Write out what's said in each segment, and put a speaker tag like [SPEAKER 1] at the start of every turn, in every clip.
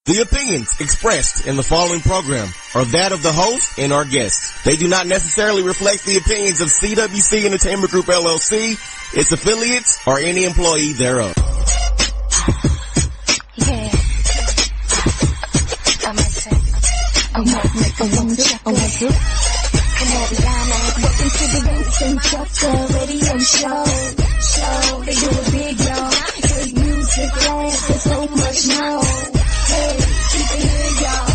[SPEAKER 1] The opinions expressed in the following program are that of the host and our guests. They do not necessarily reflect the opinions of CWC Entertainment Group LLC, its affiliates, or any employee thereof.
[SPEAKER 2] Yeah. I might say, I might make a woman check on Come on, welcome to the Vincent Radio Show. They do it big, y'all. Great music, laughs, and so much more. Hey, keep it here, y'all.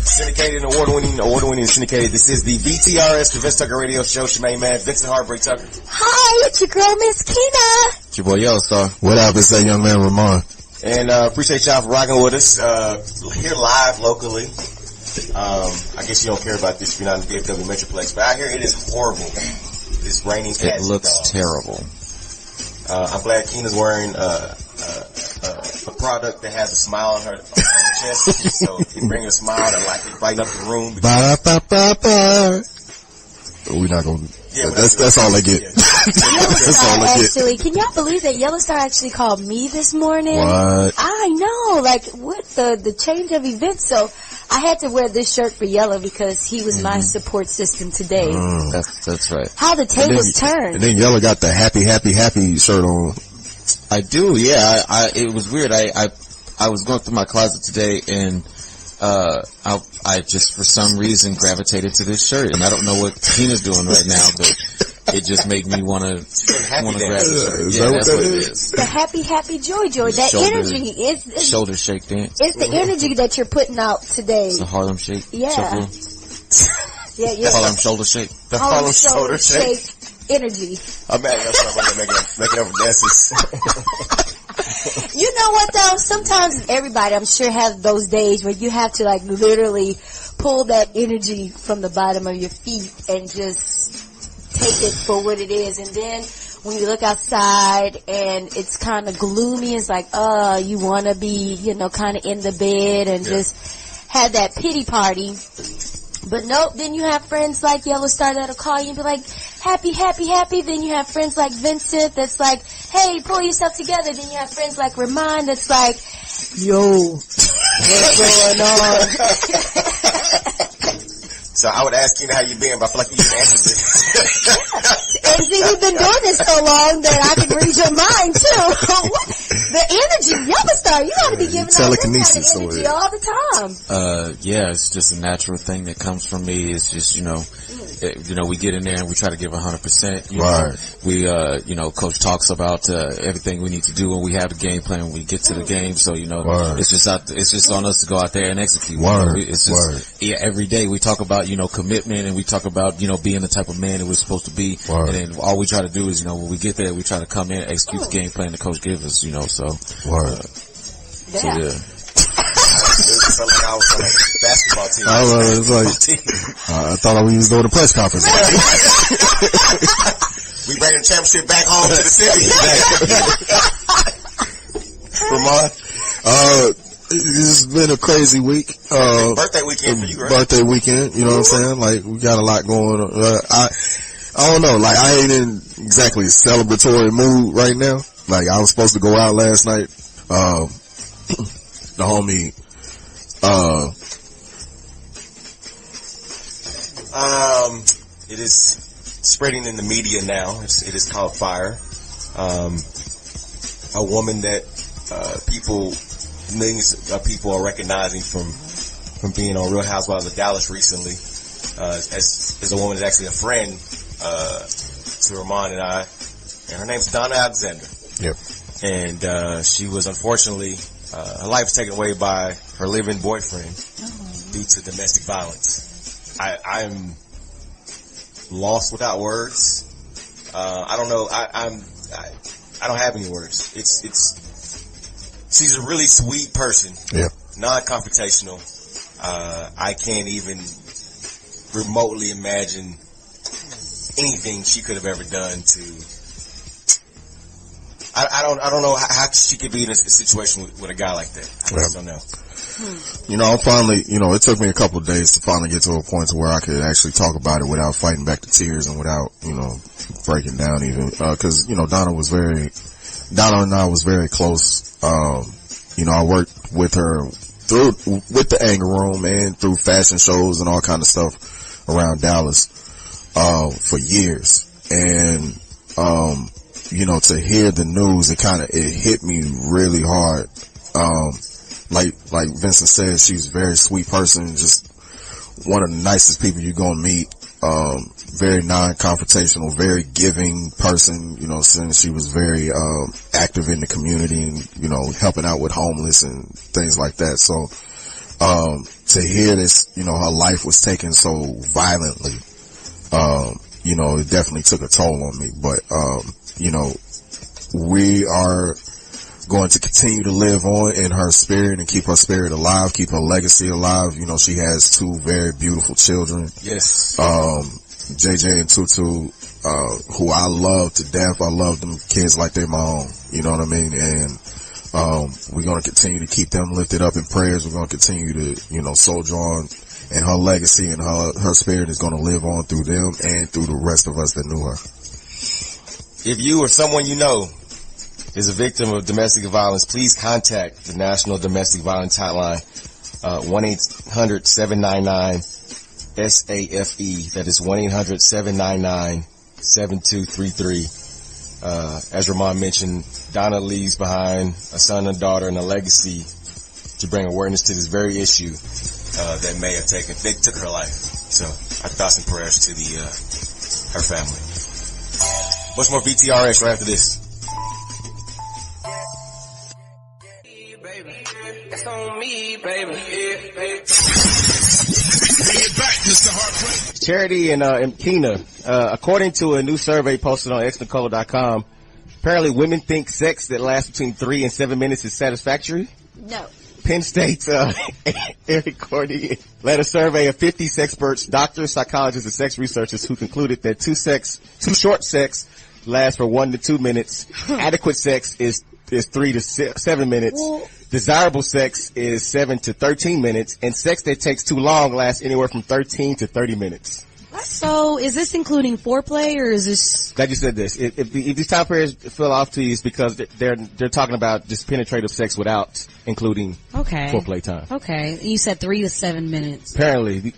[SPEAKER 3] Syndicated and award-winning syndicated. This is the VTRS, the Vince Tucker Radio Show. It's your main man, Vincent Heartbreak Tucker.
[SPEAKER 2] Hi, it's your girl, Miss Kina.
[SPEAKER 4] It's your boy, Jello, star.
[SPEAKER 5] What up? It's that young man, Remon.
[SPEAKER 3] And appreciate y'all for rocking with us here live locally. I guess you don't care about this if you're not in the DFW Metroplex, but out here it is horrible. It's raining cats.
[SPEAKER 4] It looks terrible.
[SPEAKER 3] I'm glad Keena's wearing a product that has a smile on her chest, so it brings a smile to like brighten up the room.
[SPEAKER 5] We're not gonna. Yeah, that's all I get. That's all I get.
[SPEAKER 2] Actually, can y'all believe that Yellowstar actually called me this morning?
[SPEAKER 5] What?
[SPEAKER 2] I know, like with the change of events, so I had to wear this shirt for Yellow because he was my support system today.
[SPEAKER 4] That's right.
[SPEAKER 2] How the tables turned.
[SPEAKER 5] And then Yellow got the happy shirt on.
[SPEAKER 4] I do, yeah. It was weird. I was going through my closet today and I just for some reason gravitated to this shirt, and I don't know what Tina's doing right now, but it just made me want to grab the shirt. Yeah, that's what it is.
[SPEAKER 2] The happy joy. That energy is
[SPEAKER 4] shoulder shake dance.
[SPEAKER 2] It's the energy that you're putting out today.
[SPEAKER 4] It's a Harlem shake.
[SPEAKER 2] Yeah.
[SPEAKER 4] Yeah. Harlem shoulder shake.
[SPEAKER 3] The Harlem shoulder shake.
[SPEAKER 2] Energy.
[SPEAKER 3] I'm mad at y'all making up dances.
[SPEAKER 2] You know what though? Sometimes everybody, I'm sure, has those days where you have to like literally pull that energy from the bottom of your feet and just take it for what it is. And then when you look outside and it's kind of gloomy, it's like, you want to be, kind of in the bed and just have that pity party. But nope, then you have friends like Yellowstar that'll call you and be like, happy. Then you have friends like Vincent that's like, hey, pull yourself together. Then you have friends like Remon that's like, yo, what's going on?
[SPEAKER 3] So I would ask Kina how you been, but I feel like you didn't answer this.
[SPEAKER 2] And see, we've been doing this so long that I can read your mind too. The energy, Yellowstar, you gotta be giving out this kind of energy all the time.
[SPEAKER 4] Yeah, it's just a natural thing that comes from me. It's just, we get in there and we try to give 100%. We, coach talks about, everything we need to do when we have the game plan, when we get to the game. So, it's just on us to go out there and execute. Every day we talk about, commitment, and we talk about, being the type of man that we're supposed to be. And then all we try to do is, when we get there, we try to come in and execute the game plan the coach gives us, so.
[SPEAKER 2] Yeah.
[SPEAKER 3] So yeah. It felt like I was on a basketball team.
[SPEAKER 5] I thought we was doing a press conference.
[SPEAKER 3] We bring the championship back home to the city. Remon?
[SPEAKER 5] It's been a crazy week.
[SPEAKER 3] Birthday weekend for you, right?
[SPEAKER 5] Birthday weekend, you know what I'm saying? Like, we got a lot going on. I don't know, like, I ain't in exactly a celebratory mood right now. Like, I was supposed to go out last night. The homie,
[SPEAKER 3] it is spreading in the media now. It is called fire. A woman that, millions of people are recognizing from being on Real Housewives of Dallas recently, as a woman that's actually a friend, to Remon and I, and her name's Donna Alexander.
[SPEAKER 5] Yep.
[SPEAKER 3] And, she was unfortunately, her life was taken away by her living boyfriend due to domestic violence. I'm lost without words. I don't know. I don't have any words. She's a really sweet person.
[SPEAKER 5] Yeah.
[SPEAKER 3] Non-confrontational. I can't even remotely imagine anything she could have ever done to. I don't know how she could be in a situation with a guy like that. I just don't know.
[SPEAKER 5] I'm finally, it took me a couple of days to finally get to a point to where I could actually talk about it without fighting back the tears and without, breaking down even. Cause, Donna was very, Donna and I was very close. You know, I worked with her with the Anger Room and through fashion shows and all kind of stuff around Dallas, for years. And, you know, to hear the news, it hit me really hard. Like Vincent said, she's a very sweet person, just one of the nicest people you're gonna meet. Very non-confrontational, very giving person, you know, since she was very, active in the community and, you know, helping out with homeless and things like that. So, to hear this, you know, her life was taken so violently, you know, it definitely took a toll on me. But, you know, we are going to continue to live on in her spirit and keep her spirit alive, keep her legacy alive. You know, she has 2 very beautiful children.
[SPEAKER 3] Yes.
[SPEAKER 5] JJ and Tutu, who I love to death. I love them kids like they're my own. You know what I mean? And, we're going to continue to keep them lifted up in prayers. We're going to continue to, you know, soldier on, and her legacy and her spirit is going to live on through them and through the rest of us that knew her.
[SPEAKER 3] If you or someone you know is a victim of domestic violence, please contact the National Domestic Violence Hotline, 1-800-799-SAFE. That is 1-800-799-7233. As Remon mentioned, Donna leaves behind a son and daughter and a legacy to bring awareness to this very issue, that may have took her life. So our thoughts and prayers to her family. Much more VTRS right after this.
[SPEAKER 6] That's on me, baby.
[SPEAKER 3] Charity and Kina, according to a new survey posted on xnicola.com, apparently women think sex that lasts between 3 and 7 minutes is satisfactory.
[SPEAKER 2] No.
[SPEAKER 3] Penn State's Eric Cordy led a survey of 50 sexperts, doctors, psychologists, and sex researchers who concluded that too short sex lasts for 1 to 2 minutes. Adequate sex is 3 to 7 minutes.
[SPEAKER 2] Well,
[SPEAKER 3] desirable sex is 7 to 13 minutes, and sex that takes too long lasts anywhere from 13 to 30 minutes.
[SPEAKER 7] So, is this including foreplay, or is this?
[SPEAKER 3] Glad you said this. If these time periods fell off to you, it's because they're talking about just penetrative sex without including foreplay time.
[SPEAKER 7] Okay, you said 3 to 7 minutes.
[SPEAKER 3] Apparently,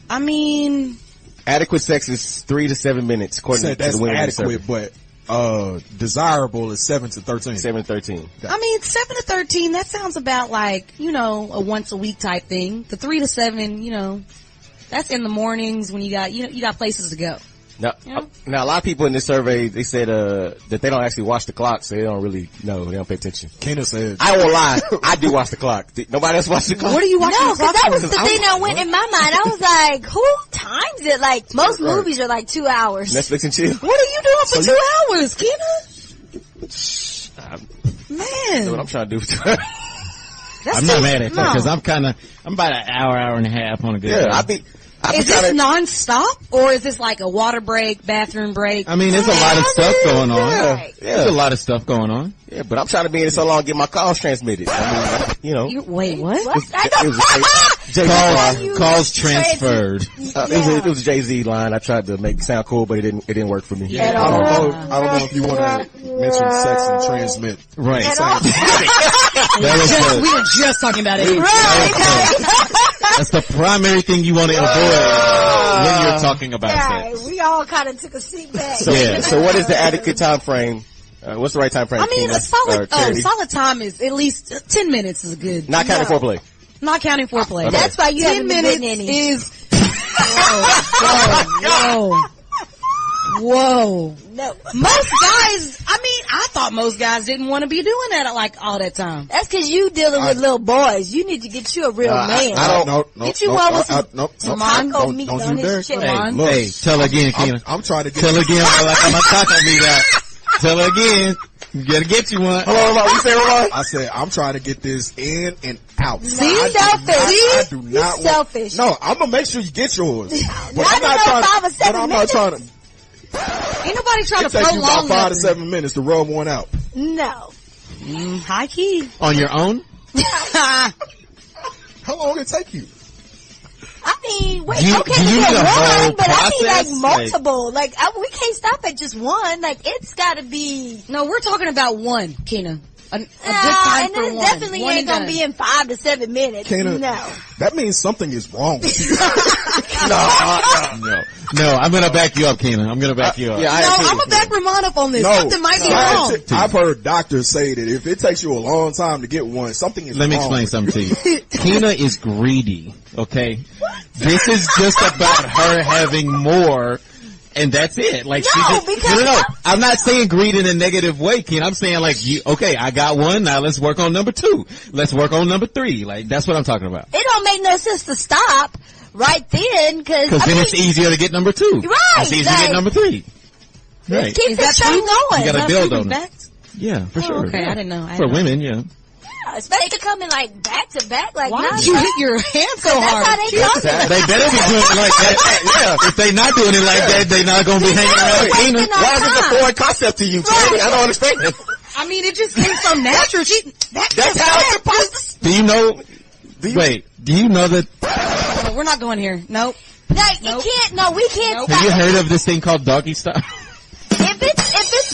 [SPEAKER 7] I mean,
[SPEAKER 3] adequate sex is 3 to 7 minutes. According to
[SPEAKER 8] that's
[SPEAKER 3] the women
[SPEAKER 8] adequate, but desirable is 7 to 13.
[SPEAKER 3] 7 to 13.
[SPEAKER 7] I mean, 7 to 13. That sounds about like, you know, a once a week type thing. The 3 to 7, you know, that's in the mornings when you got places to go.
[SPEAKER 3] Now,
[SPEAKER 7] Yeah.
[SPEAKER 3] now a lot of people in this survey, they said that they don't actually watch the clock, so they don't really know. They don't pay attention.
[SPEAKER 8] Kena said,
[SPEAKER 3] I won't lie, I do watch the clock. Nobody else watch the clock?
[SPEAKER 7] What are you watching?
[SPEAKER 2] no,
[SPEAKER 7] the clock
[SPEAKER 2] because that
[SPEAKER 7] for?
[SPEAKER 2] was the thing that went in my mind. I was like, who times it? Like, most movies are like 2 hours.
[SPEAKER 3] Netflix and chill.
[SPEAKER 7] What are you doing for 2 hours, Keena?
[SPEAKER 3] That's what
[SPEAKER 7] Man,
[SPEAKER 3] I'm trying to do.
[SPEAKER 9] I'm not mad at that because I'm about an hour and a half on a good day.
[SPEAKER 3] I be
[SPEAKER 7] is this non-stop, or is this like a water break, bathroom break?
[SPEAKER 9] I mean, there's a lot of stuff going on.
[SPEAKER 2] Right.
[SPEAKER 9] There's a lot of stuff going on.
[SPEAKER 3] Yeah, but I'm trying to be in it so long, get my calls transmitted. I mean, you know.
[SPEAKER 7] Wait, what?
[SPEAKER 2] What? I know.
[SPEAKER 9] Calls transferred.
[SPEAKER 3] It was a Jay-Z line. I tried to make it sound cool, but it didn't work for me.
[SPEAKER 8] I don't know if you want to mention sex and transmit.
[SPEAKER 9] Right.
[SPEAKER 7] We were just talking about it.
[SPEAKER 9] That's the primary thing you want to avoid when you're talking about
[SPEAKER 2] Right.
[SPEAKER 9] sex.
[SPEAKER 2] We all kind of took a seat back.
[SPEAKER 3] So what is the adequate time frame? What's the right time frame?
[SPEAKER 7] I mean,
[SPEAKER 3] Kina,
[SPEAKER 7] a solid
[SPEAKER 3] Charity?
[SPEAKER 7] solid time is at least 10 minutes is good.
[SPEAKER 3] Not counting foreplay.
[SPEAKER 7] Not counting foreplay.
[SPEAKER 3] Okay.
[SPEAKER 2] That's why you
[SPEAKER 7] 10
[SPEAKER 2] haven't been
[SPEAKER 7] minutes
[SPEAKER 2] getting any.
[SPEAKER 7] is. Whoa.
[SPEAKER 2] No.
[SPEAKER 7] Most guys, I mean, I thought most guys didn't want to be doing that like all that time.
[SPEAKER 2] That's because you dealing with little boys. You need to get you a real man.
[SPEAKER 8] I don't.
[SPEAKER 2] Get you one with some taco
[SPEAKER 8] Don't
[SPEAKER 2] meat
[SPEAKER 8] you
[SPEAKER 2] on
[SPEAKER 8] dare.
[SPEAKER 2] his chest.
[SPEAKER 9] Hey,
[SPEAKER 8] Look,
[SPEAKER 9] hey, tell again, Keena.
[SPEAKER 8] I'm trying to get.
[SPEAKER 9] Tell again like I'm a taco meat out. Tell again. You gotta get you one.
[SPEAKER 3] Hold on, you say Remon?
[SPEAKER 8] I said I'm trying to get this in and out.
[SPEAKER 2] See, selfish.
[SPEAKER 8] I do not
[SPEAKER 2] He's
[SPEAKER 8] want.
[SPEAKER 2] selfish.
[SPEAKER 8] No, I'm gonna make sure you get yours. But
[SPEAKER 2] Not
[SPEAKER 8] I'm not
[SPEAKER 2] in no
[SPEAKER 8] trying.
[SPEAKER 2] 5 or 7
[SPEAKER 8] But I'm not trying to.
[SPEAKER 7] Ain't nobody trying
[SPEAKER 8] It
[SPEAKER 7] to
[SPEAKER 8] takes you about
[SPEAKER 7] prolong
[SPEAKER 8] 5 to
[SPEAKER 7] nothing.
[SPEAKER 8] 7 minutes to rub one out.
[SPEAKER 2] No.
[SPEAKER 7] High key.
[SPEAKER 9] On your own?
[SPEAKER 8] How long it take you?
[SPEAKER 2] I mean, wait,
[SPEAKER 9] You-
[SPEAKER 2] okay,
[SPEAKER 9] do you
[SPEAKER 2] we
[SPEAKER 9] need
[SPEAKER 2] get
[SPEAKER 9] a whole
[SPEAKER 2] one, but I mean like
[SPEAKER 9] process?
[SPEAKER 2] multiple. Like, we can't stop at just one. Like, it's gotta be.
[SPEAKER 7] No, we're talking about one, Kina. A good time
[SPEAKER 2] and
[SPEAKER 7] for
[SPEAKER 2] it
[SPEAKER 7] one.
[SPEAKER 2] definitely
[SPEAKER 7] One
[SPEAKER 2] ain't
[SPEAKER 7] and
[SPEAKER 2] gonna
[SPEAKER 7] done.
[SPEAKER 2] be in 5 to 7 minutes.
[SPEAKER 8] Kena,
[SPEAKER 2] No.
[SPEAKER 8] that means something is wrong with you.
[SPEAKER 9] No, I'm gonna back you up, Keena. I'm gonna back you up.
[SPEAKER 1] Yeah, I
[SPEAKER 7] No,
[SPEAKER 1] am too.
[SPEAKER 7] I'm gonna back Ramon up on this. Something might be wrong.
[SPEAKER 8] I've heard doctors say that if it takes you a long time to get one, something is
[SPEAKER 9] Let me
[SPEAKER 8] wrong.
[SPEAKER 9] explain something to you. Keena is greedy, okay? This is just about her having more, and that's it. Like,
[SPEAKER 2] No,
[SPEAKER 9] she just,
[SPEAKER 2] because
[SPEAKER 9] no. I'm not saying greed in a negative way, Keena. I'm saying like, okay, I got one, now let's work on number 2. Let's work on number 3. Like, that's what I'm talking about.
[SPEAKER 2] It don't make no sense to stop right then,
[SPEAKER 9] Cause then it's easier to get number 2.
[SPEAKER 2] Right,
[SPEAKER 9] It's easier to
[SPEAKER 2] like-
[SPEAKER 9] get number 3. Right.
[SPEAKER 2] keep
[SPEAKER 7] Is
[SPEAKER 2] this
[SPEAKER 7] that
[SPEAKER 2] train
[SPEAKER 7] true?
[SPEAKER 2] going.
[SPEAKER 9] You got a
[SPEAKER 7] Is that
[SPEAKER 9] dildo
[SPEAKER 7] proven
[SPEAKER 9] now.
[SPEAKER 7] fact?
[SPEAKER 9] Yeah, for sure.
[SPEAKER 7] Okay,
[SPEAKER 9] Yeah.
[SPEAKER 7] I didn't know.
[SPEAKER 9] For women, yeah.
[SPEAKER 2] Especially they could come in like back to back, like
[SPEAKER 7] Why
[SPEAKER 2] not
[SPEAKER 7] did you hit your hand so
[SPEAKER 2] that's
[SPEAKER 7] hard?
[SPEAKER 2] how they come.
[SPEAKER 9] They better be doing it like that. Yeah. If they not doing it like that, they not gonna be hanging around with Keena.
[SPEAKER 2] Wasting our
[SPEAKER 1] Why is this a
[SPEAKER 2] time.
[SPEAKER 1] foreign concept to you, Tammy? I don't understand.
[SPEAKER 7] I mean, it just seems so natural.
[SPEAKER 1] That's how it's supposed to.
[SPEAKER 9] Do you know? Wait, do you know that?
[SPEAKER 7] No, we're not going here. Nope.
[SPEAKER 2] No, you can't. No, we can't
[SPEAKER 9] Have you
[SPEAKER 2] stop.
[SPEAKER 9] heard of this thing called doggy style?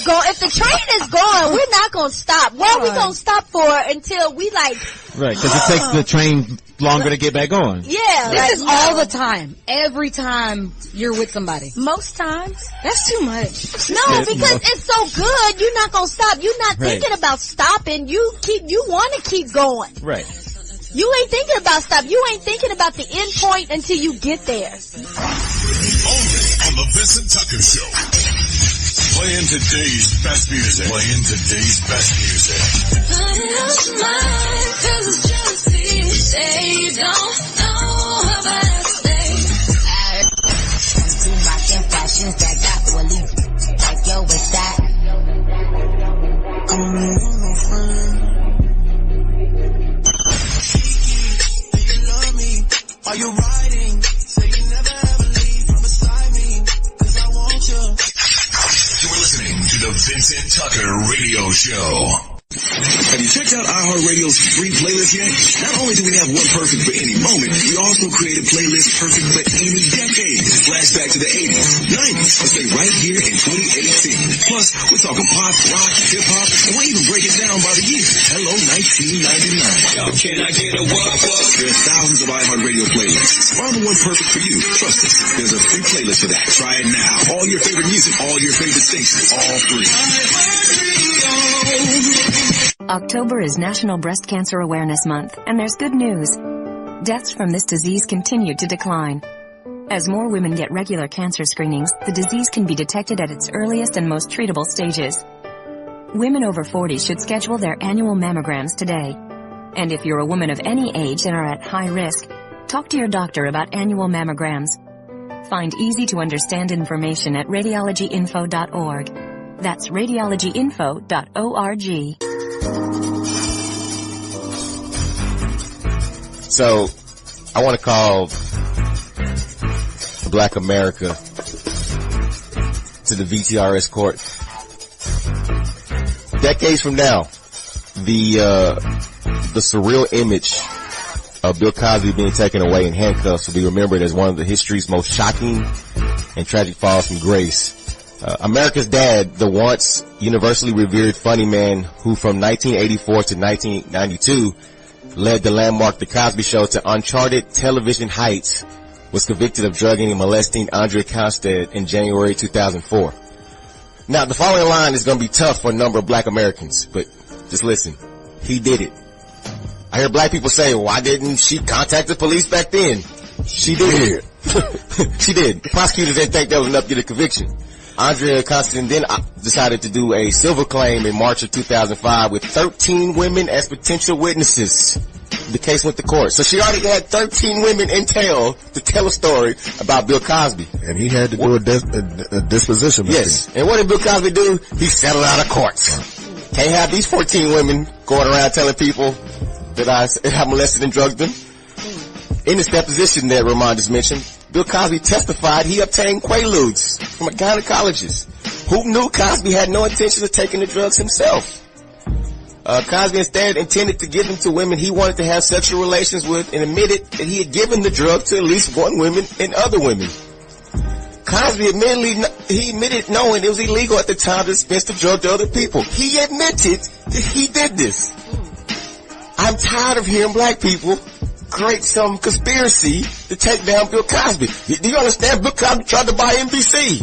[SPEAKER 2] If the train is going, we're not gonna stop. What are we gonna stop for until we like?
[SPEAKER 9] Right, because it takes the train longer to get back on.
[SPEAKER 2] Yeah,
[SPEAKER 7] This
[SPEAKER 2] like,
[SPEAKER 7] is all the time. Every time you're with somebody.
[SPEAKER 2] most times.
[SPEAKER 7] That's too much.
[SPEAKER 2] No, because it's so good, you're not gonna stop. You're not
[SPEAKER 9] Right.
[SPEAKER 2] thinking about stopping. You want to keep going.
[SPEAKER 9] Right.
[SPEAKER 2] You ain't thinking about stop. You ain't thinking about the end point until you get there.
[SPEAKER 10] Only on the Vincent Tucker Show. Playing today's best music. Playing today's best music.
[SPEAKER 11] But it was mine, 'cause it's jealousy. They don't know about us. I do my fashions that got Wally. Like, yo, what's that? I'm my friend. Do you love me? Are you riding? Say you never ever leave from beside me. 'Cause I want you.
[SPEAKER 10] You are listening to the Vincent Tucker Radio Show. Have you checked out iHeartRadio's free playlist yet? Not only do we have one perfect for any moment, we also created playlists perfect for any decade. Flashback to the 80s, 90s, or stay right here in 2018. Plus, we're talking pop, rock, hip-hop, and we'll even break it down by the year. Hello, 1999. Yo, can I get a what? There are thousands of iHeartRadio playlists. Find the one perfect for you. Trust us, there's a free playlist for that. Try it now. All your favorite music, all your favorite stations, all free.
[SPEAKER 12] October is National Breast Cancer Awareness Month, and there's good news. Deaths from this disease continue to decline. As more women get regular cancer screenings, the disease can be detected at its earliest and most treatable stages. Women over 40 should schedule their annual mammograms today. And if you're a woman of any age and are at high risk, talk to your doctor about annual mammograms. Find easy-to-understand information at radiologyinfo.org. That's radiologyinfo.org.
[SPEAKER 1] So, I want to call Black America to the VTRS court. Decades from now, the surreal image of Bill Cosby being taken away in handcuffs will be remembered as one of the history's most shocking and tragic falls from grace. America's Dad, the once universally revered funny man who from 1984 to 1992 led the landmark The Cosby Show to uncharted television heights, was convicted of drugging and molesting Andre Constead in January 2004. Now, the following line is going to be tough for a number of black Americans, but just listen. He did it. I hear black people say, why didn't she contact the police back then? She did. She did. The prosecutors didn't think that was enough to get a conviction. Andrea Constantine then decided to do a civil claim in March of 2005 with 13 women as potential witnesses. The case went to court. So she already had 13 women in tail to tell a story about Bill Cosby.
[SPEAKER 5] And he had to do a disposition.
[SPEAKER 1] Yes. And what did Bill Cosby do? He settled out of court. Can't have these 14 women going around telling people that I molested and drugged them. In his deposition that Ramon just mentioned, Bill Cosby testified he obtained Quaaludes from a gynecologist who knew Cosby had no intention of taking the drugs himself. Cosby instead intended to give them to women he wanted to have sexual relations with and admitted that he had given the drug to at least one woman and other women. Cosby admitted knowing it was illegal at the time to dispense the drug to other people. He admitted that he did this. I'm tired of hearing black people create some conspiracy to take down Bill Cosby. Do you understand? Bill Cosby tried to buy NBC.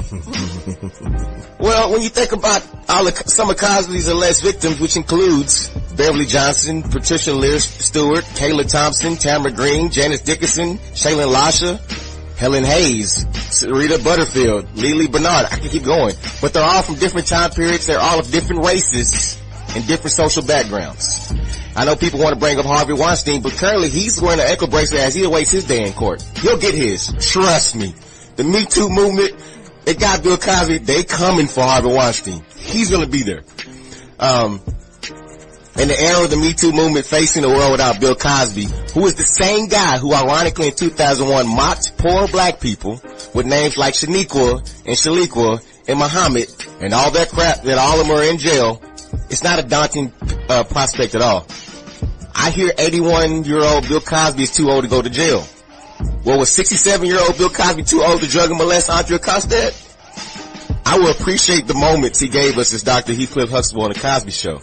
[SPEAKER 1] Well, when you think about some of Cosby's alleged victims, which includes Beverly Johnson, Patricia Lear Stewart, Kayla Thompson, Tamara Green, Janice Dickinson, Shaylin Lasha, Helen Hayes, Sarita Butterfield, Lily Bernard, I can keep going. But they're all from different time periods. They're all of different races and different social backgrounds. I know people want to bring up Harvey Weinstein, but currently he's wearing an ankle bracelet as he awaits his day in court. He'll get his. Trust me. The Me Too movement, it got Bill Cosby. They coming for Harvey Weinstein. He's going to be there. In the era of the Me Too movement facing a world without Bill Cosby, who is the same guy who ironically in 2001 mocked poor black people with names like Shaniqua and Shaliqua and Muhammad and all that crap that all of them are in jail, it's not a daunting prospect at all. I hear 81-year-old Bill Cosby is too old to go to jail. Well, was 67-year-old Bill Cosby too old to drug and molest Andrea Constad? I will appreciate the moments he gave us as Dr. Heathcliff Huxtable on the Cosby Show.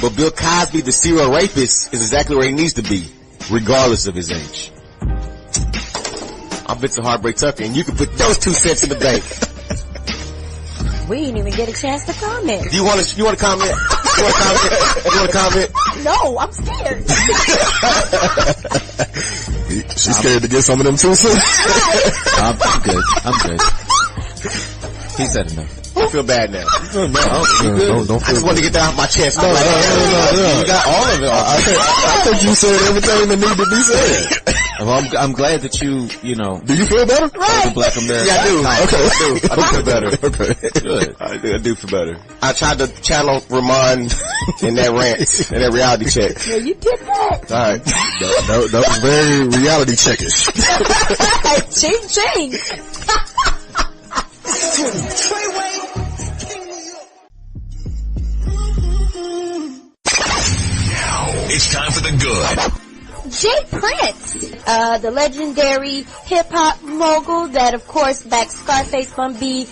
[SPEAKER 1] But Bill Cosby, the serial rapist, is exactly where he needs to be, regardless of his age. I'm Vincent Heartbreak Tucker, and you can put those 2 cents in the bank.
[SPEAKER 2] We didn't even get a chance to comment.
[SPEAKER 1] You want to comment? You want to comment?
[SPEAKER 2] No, I'm scared.
[SPEAKER 5] She's scared to get some of them 2 cents.
[SPEAKER 4] I'm good. He said enough.
[SPEAKER 1] I feel bad now.
[SPEAKER 5] Don't
[SPEAKER 1] I just wanted to get that off my chest.
[SPEAKER 5] No.
[SPEAKER 1] You got all of it.
[SPEAKER 5] I think you said everything that needed to be said.
[SPEAKER 4] Well, I'm glad that you know.
[SPEAKER 5] Do you feel better?
[SPEAKER 4] Right. Black American.
[SPEAKER 1] Yeah, I do.
[SPEAKER 5] Okay.
[SPEAKER 1] I do feel better.
[SPEAKER 5] Okay.
[SPEAKER 4] Good.
[SPEAKER 1] I do feel better. I tried to channel Remon in that rant, in that reality check.
[SPEAKER 2] Yeah, you did that.
[SPEAKER 1] All right.
[SPEAKER 5] That was very reality checkish.
[SPEAKER 2] Ching.
[SPEAKER 10] It's time for the good.
[SPEAKER 2] Jay Prince, the legendary hip-hop mogul that, of course, backs Scarface, Bun B,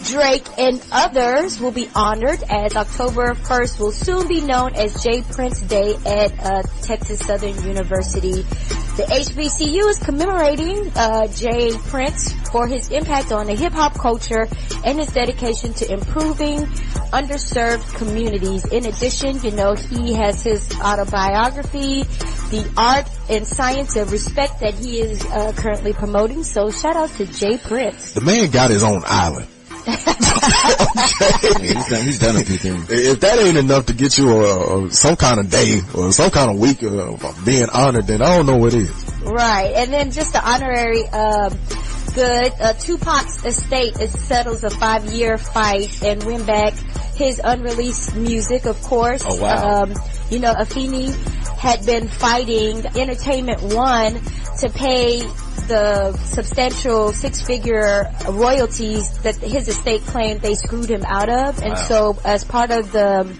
[SPEAKER 2] Drake, and others, will be honored as October 1st will soon be known as Jay Prince Day at Texas Southern University. The HBCU is commemorating Jay Prince for his impact on the hip-hop culture and his dedication to improving underserved communities. In addition, he has his autobiography, The Art and Science of Respect, that he is currently promoting. So shout out to Jay Prince.
[SPEAKER 5] The man got his own island.
[SPEAKER 4] He's done a few things.
[SPEAKER 5] If that ain't enough to get you some kind of day or some kind of week of being honored, then I don't know what is.
[SPEAKER 2] Right. And then just the honorary good. Tupac's estate settles a 5-year fight and win back his unreleased music, of course.
[SPEAKER 4] Oh, wow.
[SPEAKER 2] Afeni had been fighting Entertainment One to pay the substantial 6-figure royalties that his estate claimed they screwed him out of. And so as part of the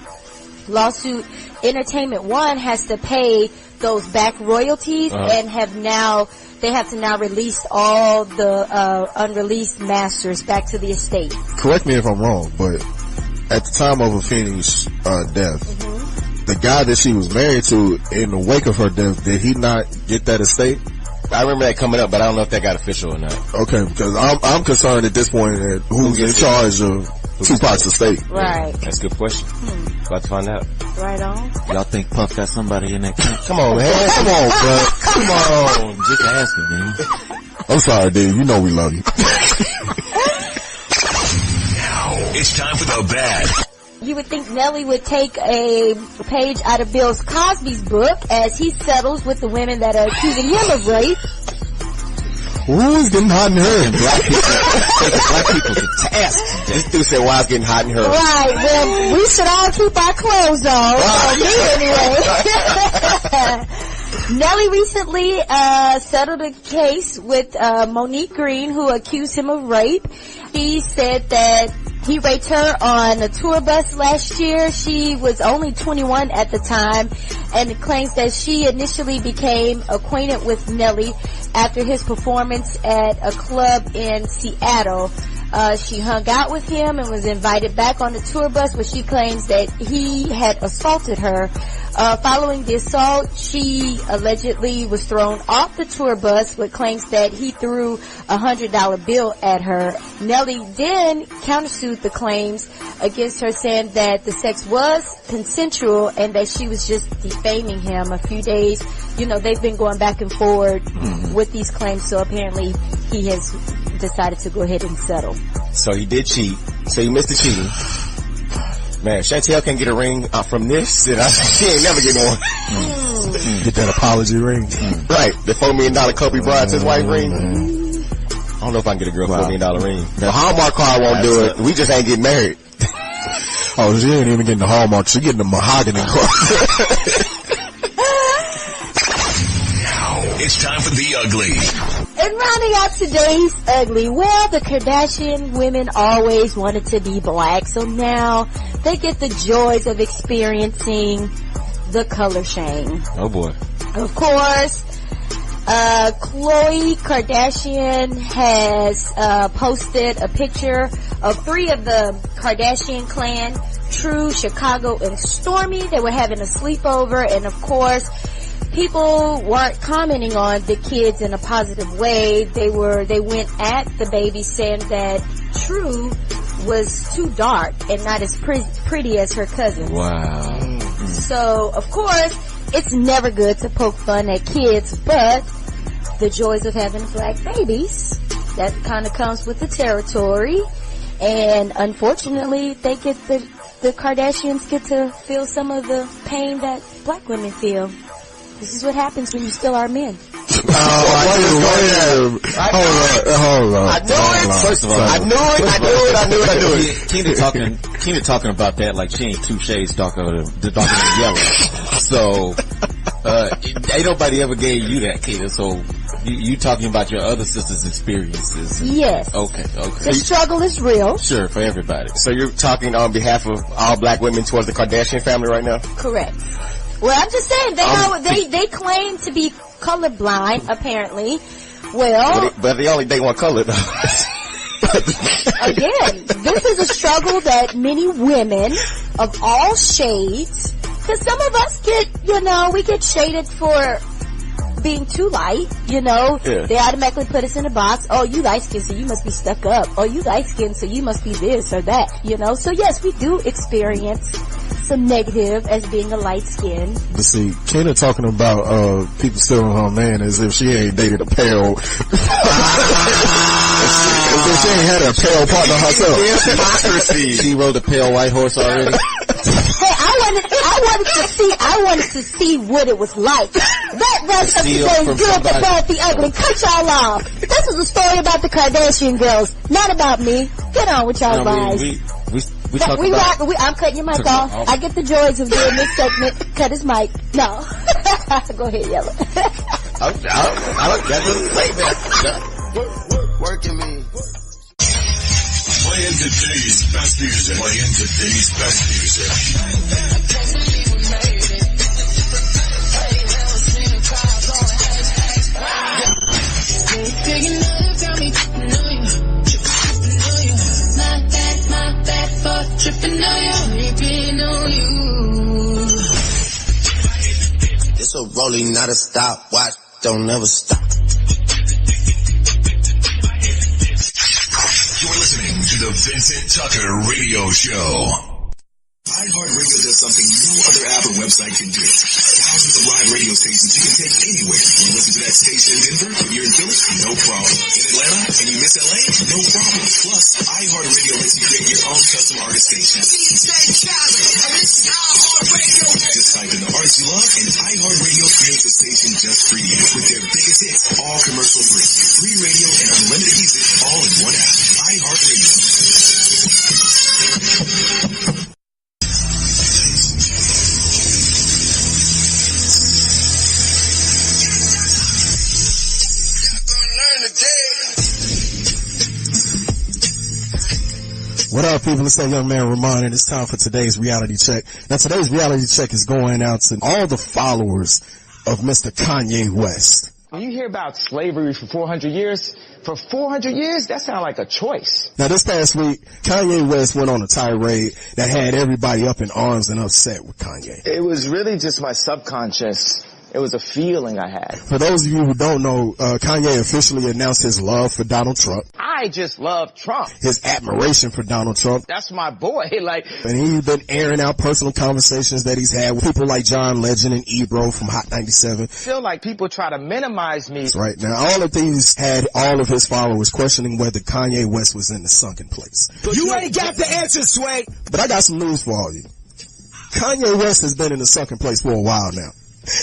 [SPEAKER 2] lawsuit, Entertainment One has to pay those back royalties and they have to now release all the unreleased masters back to the estate.
[SPEAKER 5] Correct me if I'm wrong, but at the time of Afeni's death, the guy that she was married to, in the wake of her death, did he not get that estate?
[SPEAKER 1] I remember that coming up, but I don't know if that got official or not.
[SPEAKER 5] Okay, because I'm concerned at this point that who's in charge of Tupac's estate.
[SPEAKER 2] Right.
[SPEAKER 1] That's a good question. About to find out.
[SPEAKER 2] Right on.
[SPEAKER 4] Y'all think Puff got somebody in that camp?
[SPEAKER 1] Come on, man. Come on, bro. Come on.
[SPEAKER 4] Just asking, man.
[SPEAKER 5] I'm sorry, dude. You know we love you.
[SPEAKER 10] Now, it's time for the bad.
[SPEAKER 2] You would think Nelly would take a page out of Bill Cosby's book as he settles with the women that are accusing him of rape.
[SPEAKER 5] Who's getting hot in her?
[SPEAKER 1] Black people to task. This dude said, "Why it's getting hot in her?"
[SPEAKER 2] Right. Well, we should all keep our clothes on. Me anyway. Nelly recently settled a case with Monique Green, who accused him of rape. He said that He raped her on a tour bus last year. She was only 21 at the time, and it claims that she initially became acquainted with Nelly after his performance at a club in Seattle. She hung out with him and was invited back on the tour bus, where she claims that he had assaulted her. Following the assault, she allegedly was thrown off the tour bus, but claims that he threw a $100 bill at her. Nelly then countersued the claims against her, saying that the sex was consensual and that she was just defaming him. A few days, they've been going back and forward with these claims, so apparently he has decided to go ahead and settle.
[SPEAKER 3] So he did cheat. So he missed the cheating. Man, Chantel can't get a ring from this. She ain't never getting one.
[SPEAKER 5] Get that apology ring.
[SPEAKER 3] Right. The $4 million Kobe Bryant's his wife ring. I don't know if I can get a girl $4 million ring. The Hallmark card won't do it. We just ain't getting married.
[SPEAKER 5] Oh, she ain't even getting the Hallmark. She getting the mahogany card.
[SPEAKER 10] It's time for The Ugly.
[SPEAKER 2] And rounding out today's ugly, well, the Kardashian women always wanted to be black, so now they get the joys of experiencing the color shame.
[SPEAKER 3] Oh boy.
[SPEAKER 2] Of course, Khloe Kardashian has posted a picture of 3 of the Kardashian clan, True, Chicago, and Stormy. They were having a sleepover, and of course, people weren't commenting on the kids in a positive way. They went at the baby, saying that True was too dark and not as pretty as her cousins.
[SPEAKER 3] Wow.
[SPEAKER 2] So, of course, it's never good to poke fun at kids, but the joys of having black babies, that kind of comes with the territory. And unfortunately, the Kardashians get to feel some of the pain that black women feel. This is what happens when you still are men.
[SPEAKER 5] Hold on.
[SPEAKER 3] I knew it. First of all, I knew it.
[SPEAKER 9] Keena talking about that like she ain't 2 shades darker than Jello. So, ain't nobody ever gave you that, Keena. So, you talking about your other sister's experiences.
[SPEAKER 2] Yes.
[SPEAKER 9] Okay.
[SPEAKER 2] The struggle is real.
[SPEAKER 9] Sure, for everybody.
[SPEAKER 3] So you're talking on behalf of all black women towards the Kardashian family right now?
[SPEAKER 2] Correct. Well, I'm just saying, they claim to be colorblind, apparently. Well,
[SPEAKER 3] but they only one color, though.
[SPEAKER 2] Again, this is a struggle that many women of all shades, because some of us we get shaded for being too light,
[SPEAKER 3] Yeah.
[SPEAKER 2] They automatically put us in a box. Oh, you light skinned, so you must be stuck up. Oh, you light skinned, so you must be this or that, So yes, we do experience some negative as being a light skin.
[SPEAKER 5] But see, Keena talking about people stealing her man as if she ain't dated a pale. As if she ain't had a pale partner herself.
[SPEAKER 9] She rode a pale white horse already.
[SPEAKER 2] Hey, I wanted to see what it was like. That rest of today's Good, the Bad, the Ugly. Cut y'all off. This is a story about the Kardashian girls, not about me. Get on with y'all guys. I'm cutting your mic off. I get the joys of doing this segment. Cut his mic. No. Go ahead, Yellow.
[SPEAKER 3] I don't get to say that.
[SPEAKER 6] Working me.
[SPEAKER 10] Playing today's best music.
[SPEAKER 11] Tripping on you.
[SPEAKER 6] It's a rolling, not a stopwatch. Don't never stop.
[SPEAKER 10] You're listening to the Vincent Tucker Radio Show. iHeartRadio does something no other app or website can do. Thousands of live radio stations you can take anywhere. Want to listen to that station in Denver? If you're in Philly? No problem. In Atlanta? And you miss LA? No problem. Plus, iHeartRadio lets you create your own custom artist station. Just type in the artist you love, and iHeartRadio creates a station just for you. With their biggest hits, all commercial free. Free radio and unlimited music all in one app. iHeartRadio.
[SPEAKER 8] What up, people? It's that young man Remon, and it's time for today's reality check. Now, today's reality check is going out to all the followers of Mr. Kanye West.
[SPEAKER 13] When you hear about slavery for 400 years, that sounds like a choice.
[SPEAKER 8] Now, this past week, Kanye West went on a tirade that had everybody up in arms and upset with Kanye.
[SPEAKER 13] It was really just my subconscious. It was a feeling I had.
[SPEAKER 8] For those of you who don't know, Kanye officially announced his love for Donald Trump.
[SPEAKER 13] I just love Trump.
[SPEAKER 8] His admiration for Donald Trump.
[SPEAKER 13] That's my boy.
[SPEAKER 8] And he's been airing out personal conversations that he's had with people like John Legend and Ebro from Hot 97.
[SPEAKER 13] I feel like people try to minimize me.
[SPEAKER 8] That's right. Now, all of these had all of his followers questioning whether Kanye West was in the sunken place.
[SPEAKER 14] You ain't got the answer, Sway.
[SPEAKER 8] But I got some news for all you. Kanye West has been in the sunken place for a while now.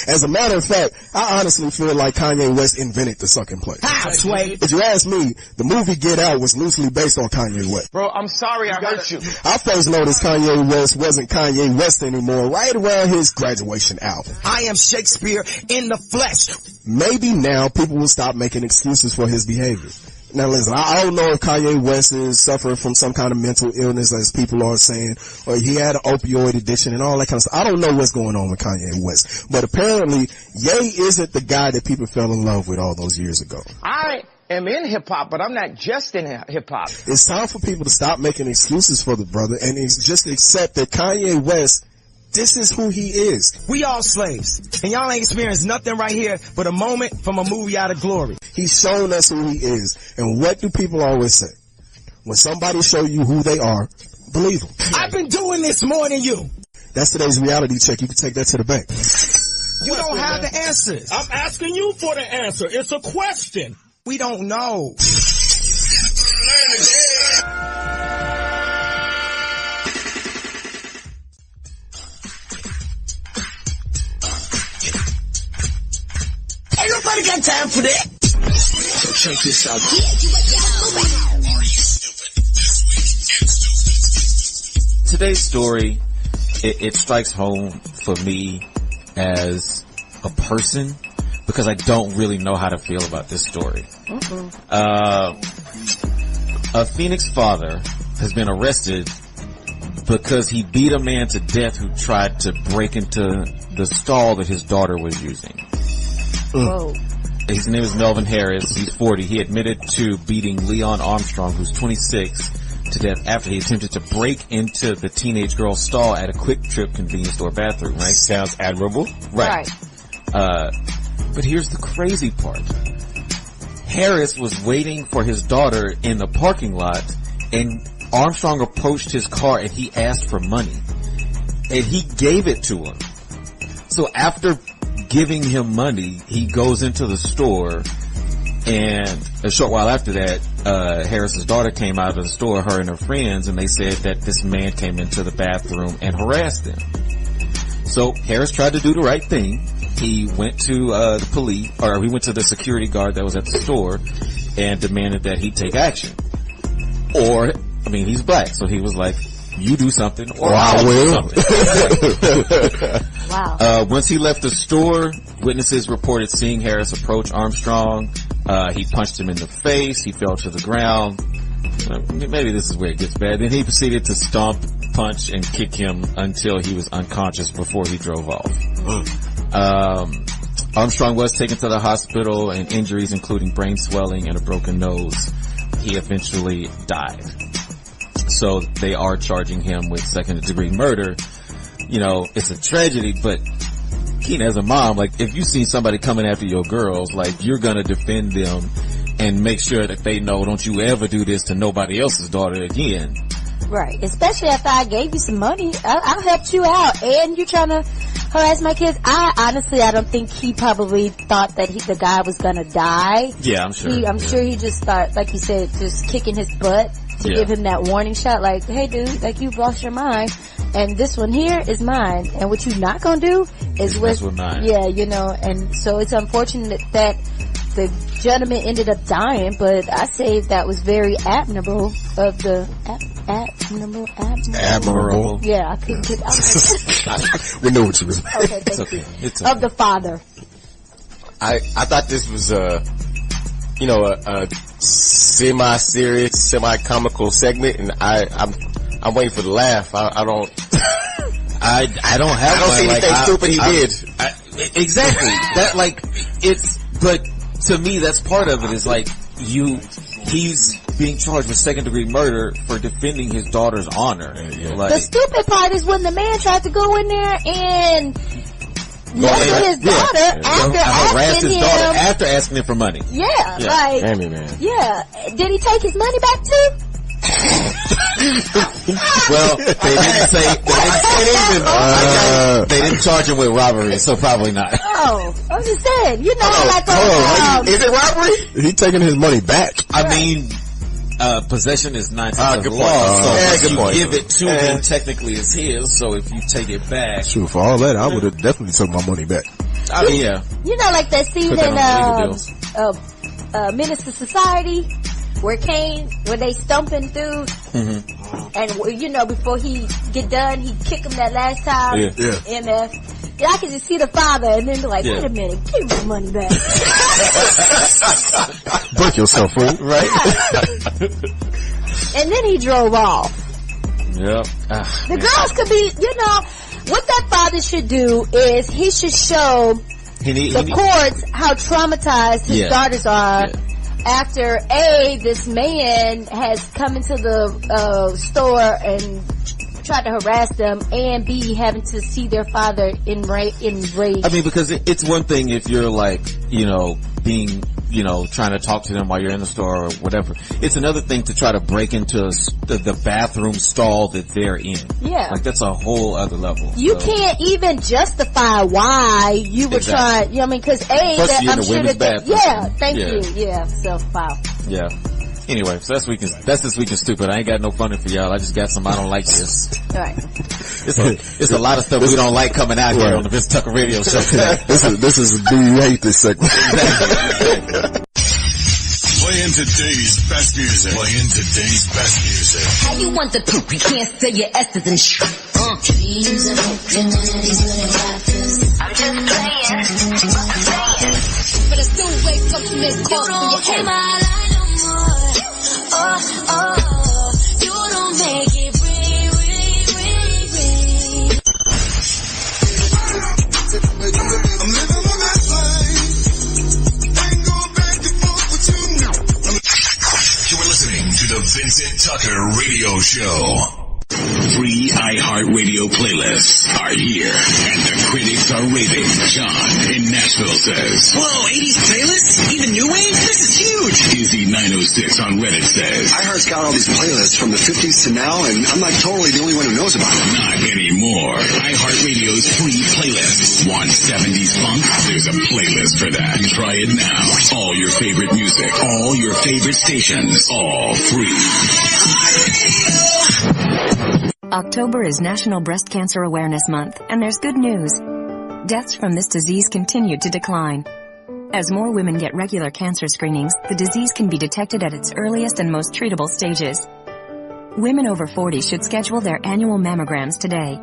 [SPEAKER 8] As a matter of fact, I honestly feel like Kanye West invented the sunken place.
[SPEAKER 14] How, Sway?
[SPEAKER 8] If you ask me, the movie Get Out was loosely based on Kanye West.
[SPEAKER 13] Bro, I'm sorry I hurt you.
[SPEAKER 8] I first noticed Kanye West wasn't Kanye West anymore right around his graduation album.
[SPEAKER 14] I am Shakespeare in the flesh.
[SPEAKER 8] Maybe now people will stop making excuses for his behavior. Now listen, I don't know if Kanye West is suffering from some kind of mental illness, as people are saying, or he had an opioid addiction and all that kind of stuff. I don't know what's going on with Kanye West. But apparently, Ye isn't the guy that people fell in love with all those years ago.
[SPEAKER 13] I am in hip-hop, but I'm not just in hip-hop.
[SPEAKER 8] It's time for people to stop making excuses for the brother and just accept that Kanye West, this is who he is.
[SPEAKER 14] We all slaves. And y'all ain't experienced nothing right here but a moment from a movie out of glory.
[SPEAKER 8] He's shown us who he is. And what do people always say? When somebody show you who they are, believe them.
[SPEAKER 14] I've been doing this more than you.
[SPEAKER 8] That's today's reality check. You can take that to the bank.
[SPEAKER 14] You don't have the answers.
[SPEAKER 15] I'm asking you for the answer. It's a question.
[SPEAKER 14] We don't know. Ain't nobody got time for that.
[SPEAKER 10] So check this out.
[SPEAKER 9] Today's story, it strikes home for me as a person because I don't really know how to feel about this story. A Phoenix father has been arrested because he beat a man to death who tried to break into the stall that his daughter was using.
[SPEAKER 2] Whoa.
[SPEAKER 9] His name is Melvin Harris. He's 40. He admitted to beating Leon Armstrong, who's 26, to death after he attempted to break into the teenage girl's stall at a Quick Trip convenience store bathroom, right?
[SPEAKER 3] Sounds admirable.
[SPEAKER 9] Right. But here's the crazy part. Harris was waiting for his daughter in the parking lot, and Armstrong approached his car and he asked for money. And he gave it to him. So after giving him money, he goes into the store, and a short while after that, Harris's daughter came out of the store, her and her friends, and they said that this man came into the bathroom and harassed them. So Harris tried to do the right thing. He went to the police, or he went to the security guard that was at the store and demanded that he take action. Or, I mean, he's black, so he was like, you do something or I'll do something.
[SPEAKER 2] Wow.
[SPEAKER 9] Once he left the store, witnesses reported seeing Harris approach Armstrong. He punched him in the face. He fell to the ground. Maybe this is where it gets bad. Then he proceeded to stomp, punch, and kick him until he was unconscious before he drove off. Armstrong was taken to the hospital, and injuries including brain swelling and a broken nose. He eventually died. So they are charging him with second-degree murder. You know, it's a tragedy, but Keen, as a mom, like, if you see somebody coming after your girls, like, you're gonna defend them and make sure that they know, don't you ever do this to nobody else's daughter again.
[SPEAKER 2] Right. Especially after I gave you some money. I helped you out, and you're trying to harass my kids. I don't think he probably thought that the guy was gonna die.
[SPEAKER 9] Yeah, I'm sure.
[SPEAKER 2] I'm sure he just thought, like you said, just kicking his butt to give him that warning shot, like, hey dude, like, you've lost your mind, and this one here is mine, and what you're not gonna do is with
[SPEAKER 9] mine.
[SPEAKER 2] Yeah, you know, and so it's unfortunate that the gentleman ended up dying, but I say that was very admirable of the
[SPEAKER 5] admirable.
[SPEAKER 2] Yeah, I couldn't get
[SPEAKER 5] We knew what you was.
[SPEAKER 2] Okay, thank you. Of the father.
[SPEAKER 3] I thought this was a semi-serious, semi-comical segment, and I'm waiting for the laugh. I don't see anything stupid he did.
[SPEAKER 9] Exactly. That but to me, that's part of it. Is like he's being charged with second-degree murder for defending his daughter's honor.
[SPEAKER 2] The stupid part is when the man tried to go in there and his daughter
[SPEAKER 9] after asking him for money.
[SPEAKER 2] Did he take his money back too?
[SPEAKER 9] Well, they didn't charge him with robbery, so probably not.
[SPEAKER 2] Oh, I'm just saying, is
[SPEAKER 3] it robbery?
[SPEAKER 8] He taking his money back.
[SPEAKER 9] I mean, possession is 9 tenths of the law, so if you give it to him, technically it's his, so if you take it back.
[SPEAKER 8] Shoot, for all that, I would have definitely took my money back.
[SPEAKER 9] I mean, yeah.
[SPEAKER 2] Like that scene in Menace to Society, where they stumping through, and before he get done, he kick him that last time. MF. I can just see the father, and then be like, wait a minute, give me the money back.
[SPEAKER 8] Break yourself, fool.
[SPEAKER 9] Right?
[SPEAKER 2] And then he drove off.
[SPEAKER 9] Yep.
[SPEAKER 2] The girls could be, what that father should do is he should show the courts how traumatized his daughters are. After this man has come into the store and tried to harass them, and B, having to see their father enraged.
[SPEAKER 9] I mean, because it's one thing if you're being, trying to talk to them while you're in the store or whatever. It's another thing to try to break into the bathroom stall that they're in.
[SPEAKER 2] Yeah.
[SPEAKER 9] That's a whole other level.
[SPEAKER 2] You can't even justify why you were trying, because I'm sure that thank you. Yeah, so wow.
[SPEAKER 9] Yeah. Anyway, so that's this week in stupid. I ain't got no funny for y'all. I just got some I don't like this.
[SPEAKER 2] All right.
[SPEAKER 9] It's a lot of stuff we don't like coming out here on the Vincent Tucker Radio Show today.
[SPEAKER 8] This is do you hate this segment?
[SPEAKER 10] Playing today's best music.
[SPEAKER 11] How you want the poop? You can't say your S's and shit. I'm just playing. But I still wake up to miss calls from your head. You don't make it ring.
[SPEAKER 10] I'm living my best life. Ain't going back and forth with you now. You are listening to the Vincent Tucker Radio Show. Free iHeartRadio playlists are here, and the critics are raving. John in Nashville says,
[SPEAKER 16] whoa, 80s playlists? Even new wave? This is huge.
[SPEAKER 10] Izzy906 on Reddit says,
[SPEAKER 17] iHeart's got all these playlists from the 50s to now, and I'm like totally the only one who knows about them.
[SPEAKER 10] Not anymore. iHeartRadio's free playlist. Want 70s funk? There's a playlist for that. Try it now. All your favorite music, all your favorite stations, all free.
[SPEAKER 12] October is National Breast Cancer Awareness Month, and there's good news. Deaths from this disease continue to decline. As more women get regular cancer screenings, the disease can be detected at its earliest and most treatable stages. Women over 40 should schedule their annual mammograms today.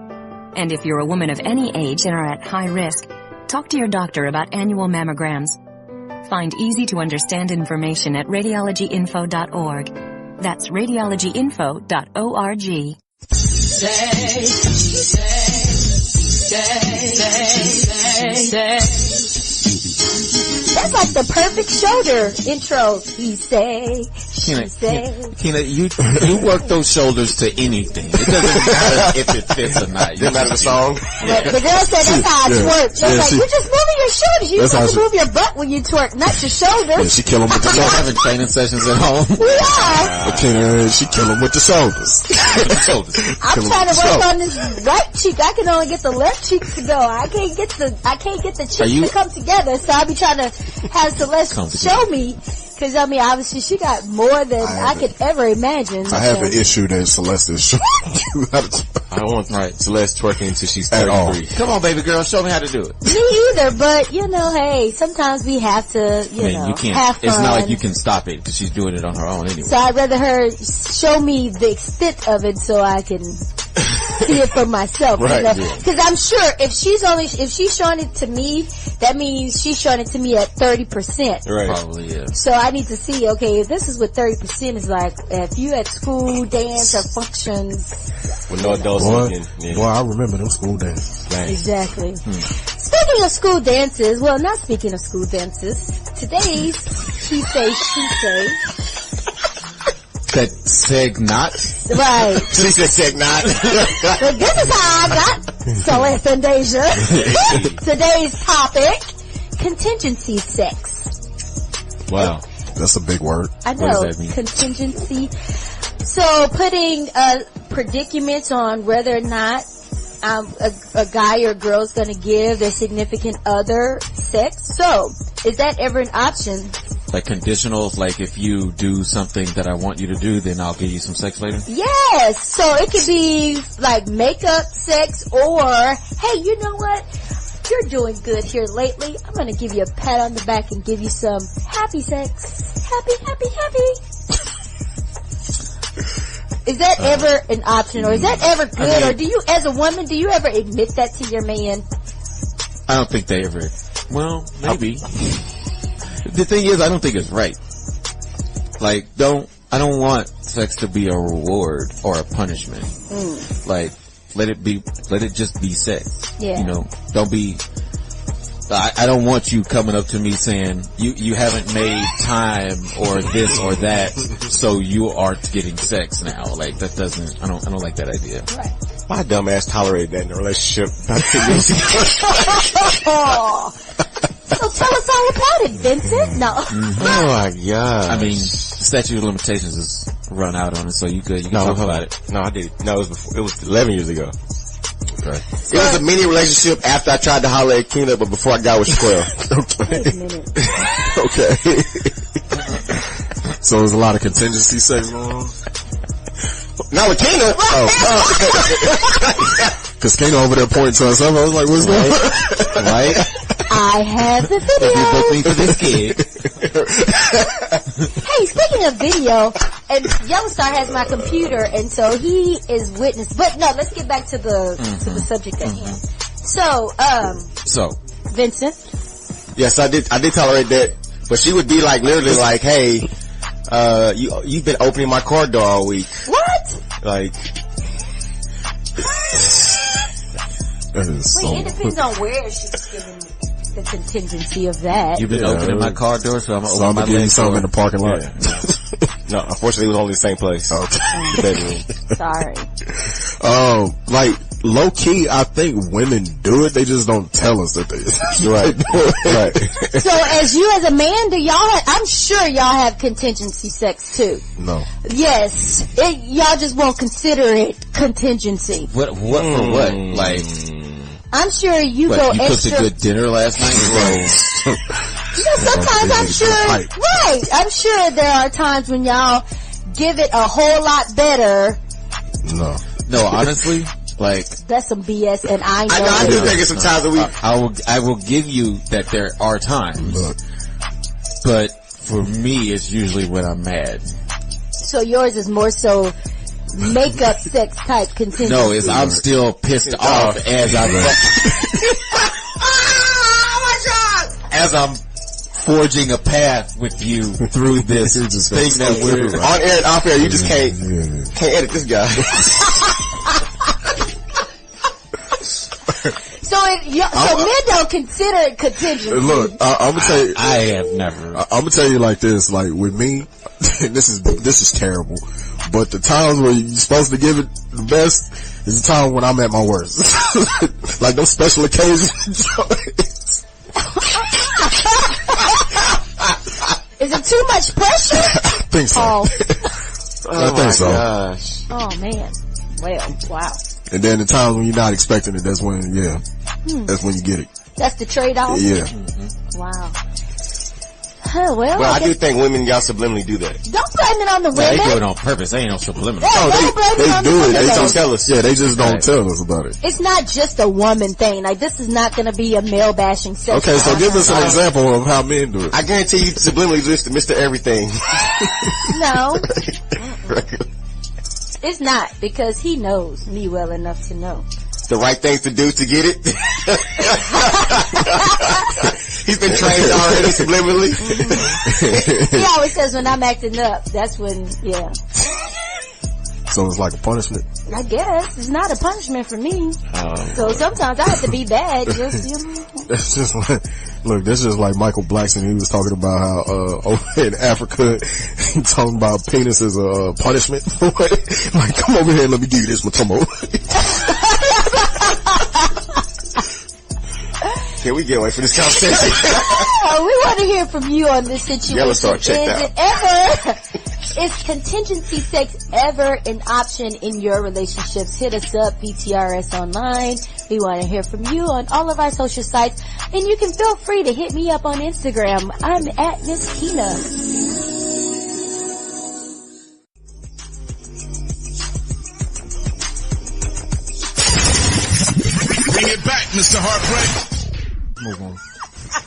[SPEAKER 12] And if you're a woman of any age and are at high risk, talk to your doctor about annual mammograms. Find easy-to-understand information at radiologyinfo.org. That's radiologyinfo.org.
[SPEAKER 2] That's like the perfect shoulder intro. He say, she say.
[SPEAKER 9] Kina, you work those shoulders to anything. It doesn't matter if it fits or not. It doesn't matter the song.
[SPEAKER 2] The girl said that's how I twerk. She's like, you're just moving your shoulders. You have to move your butt when you twerk, not your shoulders.
[SPEAKER 8] Yeah, she kill him with the shoulders.
[SPEAKER 9] Having training sessions at home.
[SPEAKER 2] We are.
[SPEAKER 8] She kill him with the shoulders.
[SPEAKER 2] I'm trying to work on this right cheek. I can only get the left cheek to go. I can't get the cheeks to come together. So I'll be trying to have Celeste show me. Because, I mean, obviously she got more than I could ever imagine.
[SPEAKER 8] I have an issue that Celeste is showing you how to
[SPEAKER 3] I don't want Celeste twerking until she's 33.
[SPEAKER 9] Come on, baby girl, show me how to do it.
[SPEAKER 2] Me either, but, hey, sometimes we have to,
[SPEAKER 9] you can't,
[SPEAKER 2] have fun.
[SPEAKER 9] It's not like you can stop it because she's doing it on her own anyway.
[SPEAKER 2] So I'd rather her show me the extent of it so I can see it for myself.
[SPEAKER 5] Right,
[SPEAKER 2] You know?
[SPEAKER 5] yeah.
[SPEAKER 2] Because I'm sure if she's showing it to me, that means she's showing it to me at 30%.
[SPEAKER 3] Right.
[SPEAKER 4] Probably, yeah.
[SPEAKER 2] So I need to see, okay, if this is what 30% is like, if you at school, dance, or functions.
[SPEAKER 3] With no adults looking. Yeah.
[SPEAKER 5] Boy, I remember them school dances.
[SPEAKER 2] Exactly. Speaking of school dances, well, not speaking of school dances, today's She Say, She Say.
[SPEAKER 9] That seg not?
[SPEAKER 2] Right.
[SPEAKER 3] She said seg not.
[SPEAKER 2] But this is how I got Celeste and Deja. Today's topic, contingency sex.
[SPEAKER 9] Wow.
[SPEAKER 5] That's a big word.
[SPEAKER 2] I know,
[SPEAKER 9] What does that mean?
[SPEAKER 2] contingency. So putting predicaments on whether or not a guy or girl is going to give their significant other sex. So is that ever an option?
[SPEAKER 4] Like conditionals, like if you do something that I want you to do, then I'll give you some sex later?
[SPEAKER 2] Yes. So it could be like makeup sex, or, hey, you know what? You're doing good here lately. I'm going to give you a pat on the back and give you some happy sex. Happy. Is that ever an option, or is that ever good? Or do you, as a woman, do you ever admit that to your man?
[SPEAKER 9] I don't think they ever.
[SPEAKER 4] Well, maybe.
[SPEAKER 9] The thing is, I don't think it's right. Like, I don't want sex to be a reward or a punishment. Like, let it just be sex.
[SPEAKER 2] Yeah.
[SPEAKER 9] You know, don't be, I don't want you coming up to me saying, you haven't made time or this or that, so you aren't getting sex now. Like, that doesn't, I don't like that idea.
[SPEAKER 2] Right.
[SPEAKER 3] My dumb ass tolerated that in a relationship about 10 years ago.
[SPEAKER 2] So tell us all about it, Vincent. No.
[SPEAKER 3] Oh my god.
[SPEAKER 4] I mean, statute of limitations is run out on it, so you can talk about it.
[SPEAKER 3] No, I did. No, it was 11 years ago. Okay. It was a mini relationship after I tried to holler at Keena, but before I got with Square.
[SPEAKER 2] Wait a minute.
[SPEAKER 5] Okay. So there's a lot of contingency sex going on?
[SPEAKER 3] Not with Keena.
[SPEAKER 5] Cause Keena over there pointing to herself. I was like, what's going on?
[SPEAKER 9] Right?
[SPEAKER 2] I have the video.
[SPEAKER 9] If you book me for this kid.
[SPEAKER 2] Hey, speaking of video, and Yellowstar has my computer, and so he is witness. But no, let's get back to the subject at hand. So, Vincent.
[SPEAKER 3] Yes, I did tolerate that, but she would be like, literally like, hey, you've been opening my car door all week.
[SPEAKER 2] What?
[SPEAKER 3] Like,
[SPEAKER 2] It depends on where she's giving the contingency of that.
[SPEAKER 4] You've been opening my car door, so I'm going to open my
[SPEAKER 5] getting something in the parking lot.
[SPEAKER 3] Yeah. No, unfortunately, it was only the same place.
[SPEAKER 5] Okay.
[SPEAKER 3] The bedroom.
[SPEAKER 2] Sorry.
[SPEAKER 5] Like, low key, I think women do it. They just don't tell us that they
[SPEAKER 3] Right. Right.
[SPEAKER 2] So as you as a man, I'm sure y'all have contingency sex too.
[SPEAKER 5] No.
[SPEAKER 2] Yes. Y'all just won't consider it contingency.
[SPEAKER 9] What for what? Like,
[SPEAKER 2] I'm sure you
[SPEAKER 9] what,
[SPEAKER 2] go
[SPEAKER 9] you
[SPEAKER 2] extra.
[SPEAKER 9] cooked a good dinner last night?
[SPEAKER 2] You know, sometimes I'm sure there are times when y'all give it a whole lot better.
[SPEAKER 9] No, honestly, like,
[SPEAKER 2] that's some BS, and I know.
[SPEAKER 3] I do think it's sometimes a week.
[SPEAKER 9] I will give you that there are times, but for me, it's usually when I'm mad.
[SPEAKER 2] So yours is more so makeup sex type contingency.
[SPEAKER 9] No, I'm still pissed off as I'm.
[SPEAKER 2] Oh my god!
[SPEAKER 9] As I'm forging a path with you through this thing that we're
[SPEAKER 3] on air and off air. You just can't edit this guy.
[SPEAKER 2] So men don't consider it contingency.
[SPEAKER 5] Look, I'm gonna tell you.
[SPEAKER 9] I have never.
[SPEAKER 5] I'm gonna tell you like this. Like with me, this is terrible. But the times where you're supposed to give it the best is the time when I'm at my worst. Like those special occasions.
[SPEAKER 2] Is it too much pressure?
[SPEAKER 5] I think so. I think so.
[SPEAKER 3] Gosh.
[SPEAKER 2] Oh man. Well, wow.
[SPEAKER 5] And then the times when you're not expecting it, that's when you get it.
[SPEAKER 2] That's the trade-off?
[SPEAKER 5] Yeah.
[SPEAKER 2] Wow. Well,
[SPEAKER 3] I do think women, y'all subliminally do that.
[SPEAKER 2] Don't blame it on the women.
[SPEAKER 4] They do it on purpose. They ain't no subliminal.
[SPEAKER 2] Yeah,
[SPEAKER 5] they do it. They don't
[SPEAKER 3] tell us.
[SPEAKER 5] Yeah, they just don't tell us about it.
[SPEAKER 2] It's not just a woman thing. Like, this is not going to be a male bashing session.
[SPEAKER 5] Okay, so give us an example of how men do it.
[SPEAKER 3] I guarantee you subliminally list Mr. Everything.
[SPEAKER 2] No. It's not, because he knows me well enough to know.
[SPEAKER 1] The right things to do to get it. He's been trained already subliminally.
[SPEAKER 2] He always says when I'm acting up, that's when, yeah.
[SPEAKER 5] So it's like a punishment?
[SPEAKER 2] I guess. It's not a punishment for me. So sometimes I have to be bad, just, you know.
[SPEAKER 5] It's just like, look, this is like Michael Blackson. He was talking about how, over in Africa, he talking about penis as a punishment. Like, come over here and let me give you this, Matomo.
[SPEAKER 1] Can we get away from this conversation?
[SPEAKER 2] We want to hear from you on this situation.
[SPEAKER 1] Yellow Star, check
[SPEAKER 2] Is contingency sex ever an option in your relationships? Hit us up, VTRS Online. We want to hear from you on all of our social sites. And you can feel free to hit me up on Instagram. I'm at Miss Kina.
[SPEAKER 10] Bring it back, Mr. Heartbreak.
[SPEAKER 5] Move on.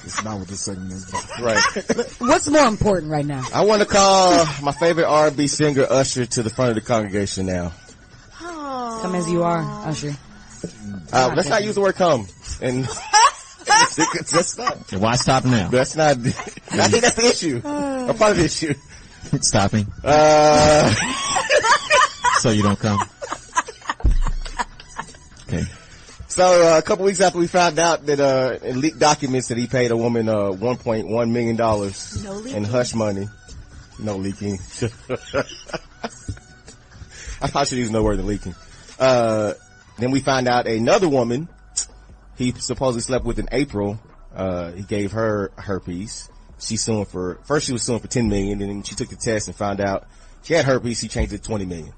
[SPEAKER 5] It's not what this segment is about.
[SPEAKER 1] Right.
[SPEAKER 7] What's more important right now?
[SPEAKER 1] I want to call my favorite R&B singer, Usher, to the front of the congregation now.
[SPEAKER 7] Come as you are, Usher.
[SPEAKER 1] Let's not use the word come. And that's not.
[SPEAKER 9] Why stop now?
[SPEAKER 1] That's not. I think that's the issue. Or part of the issue.
[SPEAKER 9] Stopping. So you don't come. Okay.
[SPEAKER 1] So a couple weeks after we found out that in leaked documents that he paid a woman $1.1 million in hush money. No leaking. I probably should use no word than leaking. Then we found out another woman he supposedly slept with in April. He gave her herpes. She was suing for $10 million, and then she took the test and found out she had herpes. He changed it to $20 million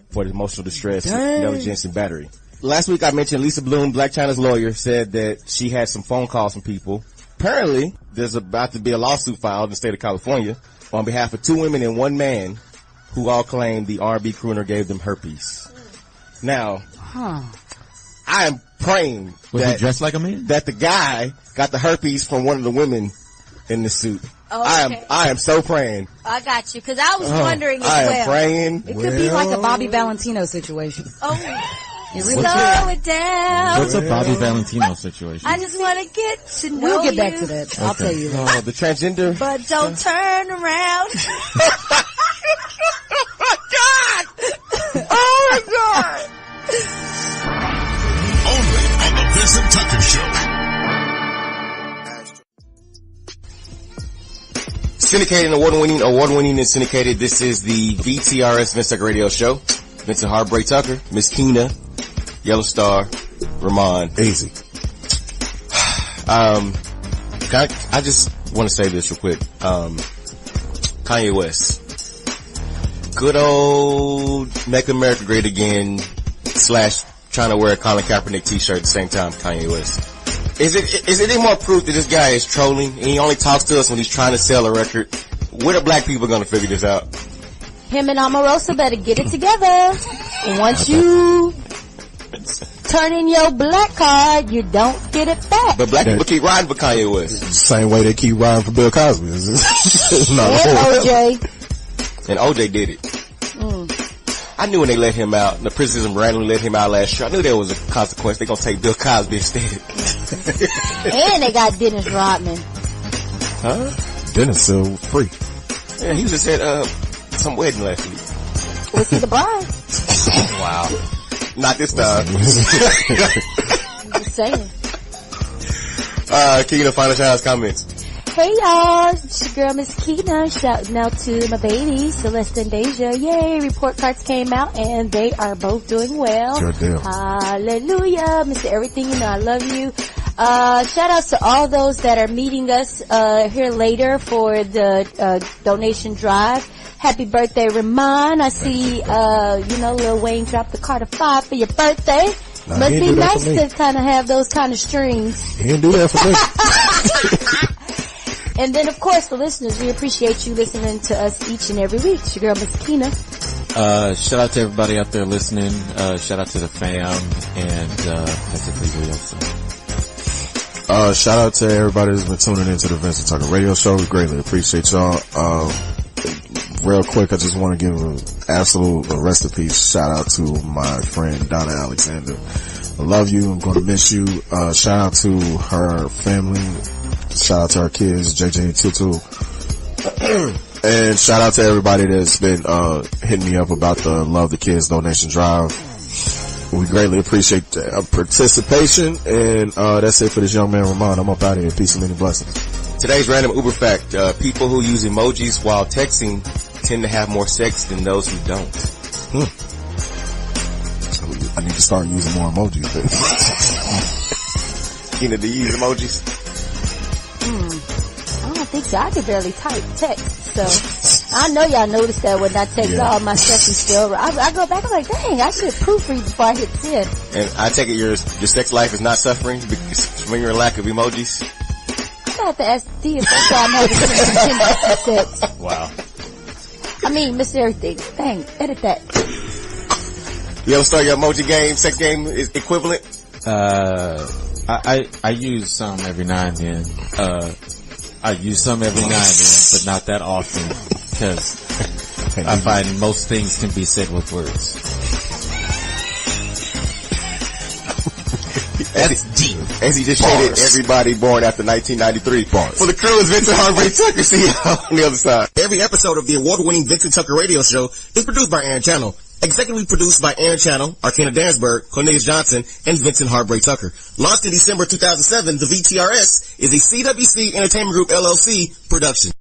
[SPEAKER 1] for the emotional distress, negligence, and battery. Last week I mentioned Lisa Bloom, Blac Chyna's lawyer, said that she had some phone calls from people. Apparently, there's about to be a lawsuit filed in the state of California on behalf of 2 women and 1 man who all claim the R&B crooner gave them herpes. Now, I am praying
[SPEAKER 9] Was he dressed like a man?
[SPEAKER 1] that the guy got the herpes from one of the women in the suit.
[SPEAKER 2] Oh, okay.
[SPEAKER 1] I am so praying.
[SPEAKER 2] I got you, because I was wondering as
[SPEAKER 1] I
[SPEAKER 2] well.
[SPEAKER 1] am praying.
[SPEAKER 7] It could be like a Bobby Valentino situation.
[SPEAKER 2] Oh,
[SPEAKER 7] It really
[SPEAKER 2] slow it down.
[SPEAKER 9] What's a Bobby Valentino situation?
[SPEAKER 2] I just want to get to know
[SPEAKER 7] We'll get back
[SPEAKER 2] you.
[SPEAKER 7] to that. I'll tell you.
[SPEAKER 1] The transgender.
[SPEAKER 2] But don't turn around.
[SPEAKER 10] Oh my God! Only on the Vincent Tucker Show.
[SPEAKER 1] Syndicated, award-winning and syndicated. This is the VTRS Vincent Tucker Radio Show. Vincent Heartbreak Tucker, Miss Kina, Yellow Star, Remon.
[SPEAKER 5] Easy.
[SPEAKER 1] I just want to say this real quick. Kanye West. Good old Make America Great Again / trying to wear a Colin Kaepernick t-shirt at the same time, Kanye West. Is it any more proof that this guy is trolling and he only talks to us when he's trying to sell a record? When are black people going to figure this out?
[SPEAKER 2] Him and Omarosa better get it together. Once you turn in your black card, you don't get it back.
[SPEAKER 1] But black people keep riding for Kanye West.
[SPEAKER 5] Same way they keep riding for Bill Cosby. It's not
[SPEAKER 2] And OJ.
[SPEAKER 1] And OJ did it. I knew when they let him out, the prison randomly let him out last year, I knew there was a consequence. They're going to take Bill Cosby instead.
[SPEAKER 2] And they got Dennis Rodman.
[SPEAKER 1] Huh?
[SPEAKER 5] Dennis still free.
[SPEAKER 1] Yeah, he was just at some wedding last week.
[SPEAKER 2] Was he the bride?
[SPEAKER 1] Wow. Not this time.
[SPEAKER 2] I'm just saying.
[SPEAKER 1] Kina, final child's comments.
[SPEAKER 2] Hey y'all, it's your girl Miss Kina, shouting out to my babies, Celeste and Deja. Yay, report cards came out and they are both doing well.
[SPEAKER 5] Sure do.
[SPEAKER 2] Hallelujah, Mr. Everything, you know I love you. Shout outs to all those that are meeting us, here later for the, donation drive. Happy birthday, Remon. I see, Lil Wayne dropped the card of 5 for your birthday.
[SPEAKER 5] Nah,
[SPEAKER 2] Must be nice
[SPEAKER 5] to
[SPEAKER 2] kind of have those kind of strings.
[SPEAKER 5] He didn't do that for me.
[SPEAKER 2] And then, of course, the listeners, we appreciate you listening to us each and every week. It's your girl, Miss Kina.
[SPEAKER 4] Shout out to everybody out there listening. Shout out to the fam. And, that's it for you.
[SPEAKER 5] Shout out to everybody who's been tuning into the Vincent Tucker Radio Show. We greatly appreciate y'all. real quick, I just want to give an absolute rest in peace shout out to my friend Donna Alexander. I love you. I'm going to miss you. Shout out to her family. Shout out to her kids, JJ and Tutu. And shout out to everybody that's been hitting me up about the Love the Kids donation drive. We greatly appreciate the participation. And that's it for this young man, Remon. I'm up out of here. Peace and many blessings.
[SPEAKER 3] Today's random Uber fact. People who use emojis while texting tend to have more sex than those who don't.
[SPEAKER 5] So I need to start using more emojis.
[SPEAKER 3] Kina, do you use emojis?
[SPEAKER 2] I don't think so. I can barely type text. So I know y'all noticed that when I text all my stuff is still. I go back. I'm like, dang, I should proofread before I hit send.
[SPEAKER 3] And I take it your sex life is not suffering because from your lack of emojis.
[SPEAKER 2] I have to ask D if that's why I'm having sex.
[SPEAKER 3] Wow.
[SPEAKER 2] I mean, miss everything. Dang, edit that.
[SPEAKER 3] You ever start your emoji game, sex game is equivalent?
[SPEAKER 4] I use some every now and then. I use some every now and then, but not that often because I find most things can be said with words.
[SPEAKER 3] That's deep. As he just shaded everybody born after 1993. For the crew is Vincent Heartbreak Tucker. See you on the other side. Every episode of the award-winning Vincent Tucker Radio Show is produced by Aaron Channel. Executively produced by Aaron Channel, Arkena Dansberg, Cornelius Johnson, and Vincent Heartbreak Tucker. Launched in December 2007, the VTRS is a CWC Entertainment Group LLC production.